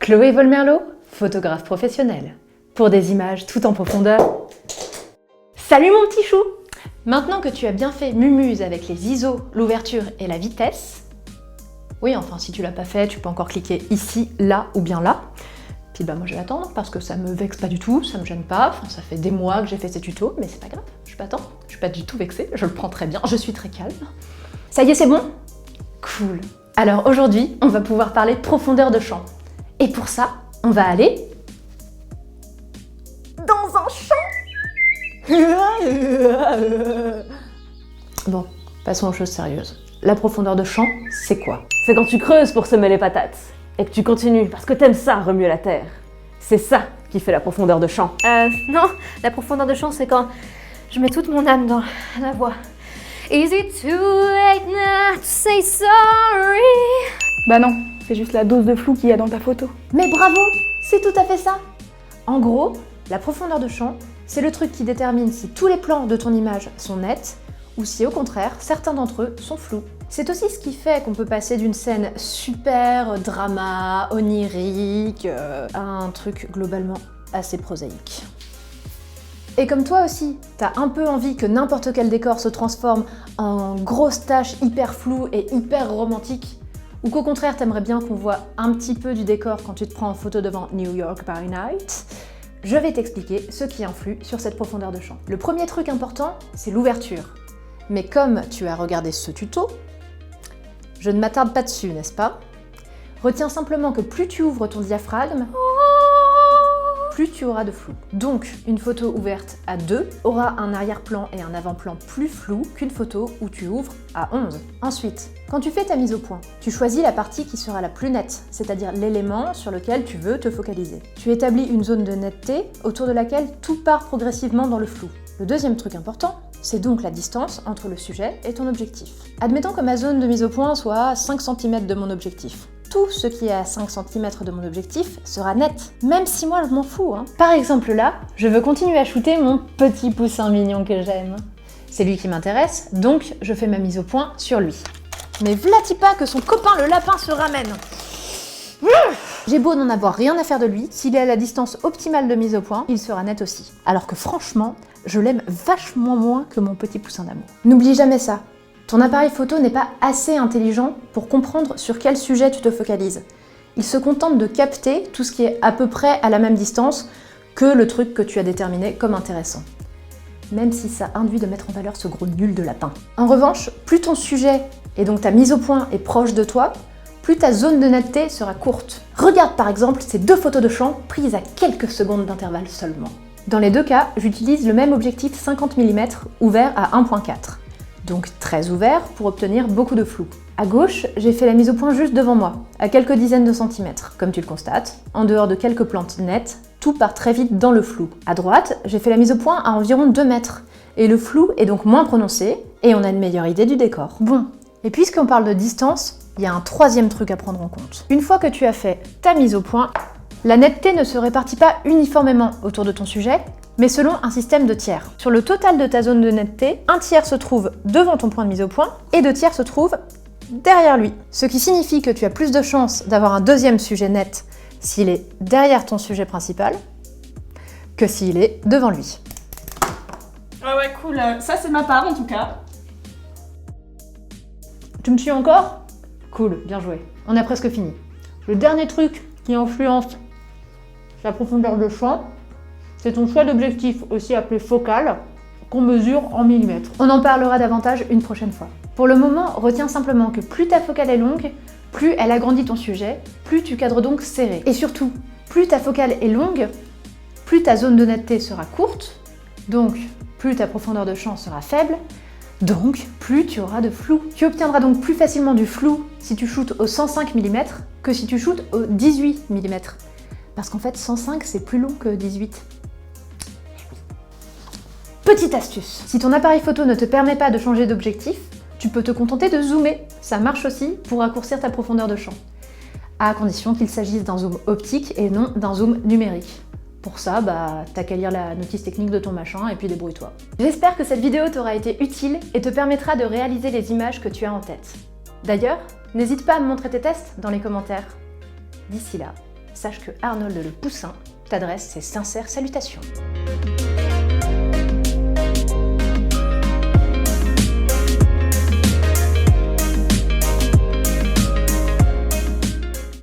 Chloé Volmerlo, photographe professionnelle. Pour des images tout en profondeur. Salut mon petit chou! Maintenant que tu as bien fait Mumuse avec les ISO, l'ouverture et la vitesse, oui, enfin si tu l'as pas fait, tu peux encore cliquer ici, là ou bien là. Puis bah moi je vais attendre parce que ça me vexe pas du tout, ça me gêne pas, enfin ça fait des mois que j'ai fait ces tutos, mais c'est pas grave, je m'attends, je suis pas du tout vexée, je le prends très bien, je suis très calme. Ça y est, c'est bon? Cool. Alors aujourd'hui, on va pouvoir parler profondeur de champ. Et pour ça, on va aller dans un champ. Bon, passons aux choses sérieuses. La profondeur de champ, c'est quoi? C'est quand tu creuses pour semer les patates et que tu continues parce que t'aimes ça remuer la terre. C'est ça qui fait la profondeur de champ. Non, la profondeur de champ, c'est quand je mets toute mon âme dans la voix. Is it too late now to say sorry? Bah non, c'est juste la dose de flou qu'il y a dans ta photo. Mais bravo, c'est tout à fait ça. En gros, la profondeur de champ, c'est le truc qui détermine si tous les plans de ton image sont nets ou si au contraire, certains d'entre eux sont flous. C'est aussi ce qui fait qu'on peut passer d'une scène super drama, onirique, à un truc globalement assez prosaïque. Et comme toi aussi, t'as un peu envie que n'importe quel décor se transforme en grosse tache hyper floue et hyper romantique, ou qu'au contraire t'aimerais bien qu'on voit un petit peu du décor quand tu te prends en photo devant New York by Night, je vais t'expliquer ce qui influe sur cette profondeur de champ. Le premier truc important, c'est l'ouverture. Mais comme tu as regardé ce tuto, je ne m'attarde pas dessus, n'est-ce pas? Retiens simplement que plus tu ouvres ton diaphragme, plus tu auras de flou. Donc, une photo ouverte à 2 aura un arrière-plan et un avant-plan plus flou qu'une photo où tu ouvres à 11. Ensuite, quand tu fais ta mise au point, tu choisis la partie qui sera la plus nette, c'est-à-dire l'élément sur lequel tu veux te focaliser. Tu établis une zone de netteté autour de laquelle tout part progressivement dans le flou. Le deuxième truc important, c'est donc la distance entre le sujet et ton objectif. Admettons que ma zone de mise au point soit à 5 cm de mon objectif. Tout ce qui est à 5 cm de mon objectif sera net, même si moi je m'en fous. Par exemple là, je veux continuer à shooter mon petit poussin mignon que j'aime. C'est lui qui m'intéresse, donc je fais ma mise au point sur lui. Mais v'là-t-il pas que son copain le lapin se ramène. J'ai beau n'en avoir rien à faire de lui, s'il est à la distance optimale de mise au point, il sera net aussi. Alors que franchement, je l'aime vachement moins que mon petit poussin d'amour. N'oublie jamais ça. Ton appareil photo n'est pas assez intelligent pour comprendre sur quel sujet tu te focalises. Il se contente de capter tout ce qui est à peu près à la même distance que le truc que tu as déterminé comme intéressant. Même si ça induit de mettre en valeur ce gros nul de lapin. En revanche, plus ton sujet et donc ta mise au point est proche de toi, plus ta zone de netteté sera courte. Regarde par exemple ces deux photos de champ prises à quelques secondes d'intervalle seulement. Dans les deux cas, j'utilise le même objectif 50 mm ouvert à 1.4. Donc très ouvert pour obtenir beaucoup de flou. À gauche, j'ai fait la mise au point juste devant moi, à quelques dizaines de centimètres. Comme tu le constates, en dehors de quelques plantes nettes, tout part très vite dans le flou. À droite, j'ai fait la mise au point à environ 2 mètres, et le flou est donc moins prononcé, et on a une meilleure idée du décor. Bon, et puisqu'on parle de distance, il y a un troisième truc à prendre en compte. Une fois que tu as fait ta mise au point, la netteté ne se répartit pas uniformément autour de ton sujet, mais selon un système de tiers. Sur le total de ta zone de netteté, un tiers se trouve devant ton point de mise au point, et 2 tiers se trouvent derrière lui. Ce qui signifie que tu as plus de chances d'avoir un deuxième sujet net s'il est derrière ton sujet principal, que s'il est devant lui. Ah ouais, cool. Ça, c'est ma part, en tout cas. Tu me suis encore? Cool, bien joué. On a presque fini. Le dernier truc qui influence la profondeur de champ, c'est ton choix d'objectif, aussi appelé focal, qu'on mesure en millimètres. On en parlera davantage une prochaine fois. Pour le moment, retiens simplement que plus ta focale est longue, plus elle agrandit ton sujet, plus tu cadres donc serré. Et surtout, plus ta focale est longue, plus ta zone de netteté sera courte, donc plus ta profondeur de champ sera faible, donc plus tu auras de flou. Tu obtiendras donc plus facilement du flou si tu shootes au 105 mm que si tu shootes au 18 mm. Parce qu'en fait, 105 c'est plus long que 18. Petite astuce, si ton appareil photo ne te permet pas de changer d'objectif, tu peux te contenter de zoomer. Ça marche aussi pour raccourcir ta profondeur de champ, à condition qu'il s'agisse d'un zoom optique et non d'un zoom numérique. Pour ça, t'as qu'à lire la notice technique de ton machin et puis débrouille-toi. J'espère que cette vidéo t'aura été utile et te permettra de réaliser les images que tu as en tête. D'ailleurs, n'hésite pas à me montrer tes tests dans les commentaires. D'ici là, sache que Arnold le Poussin t'adresse ses sincères salutations.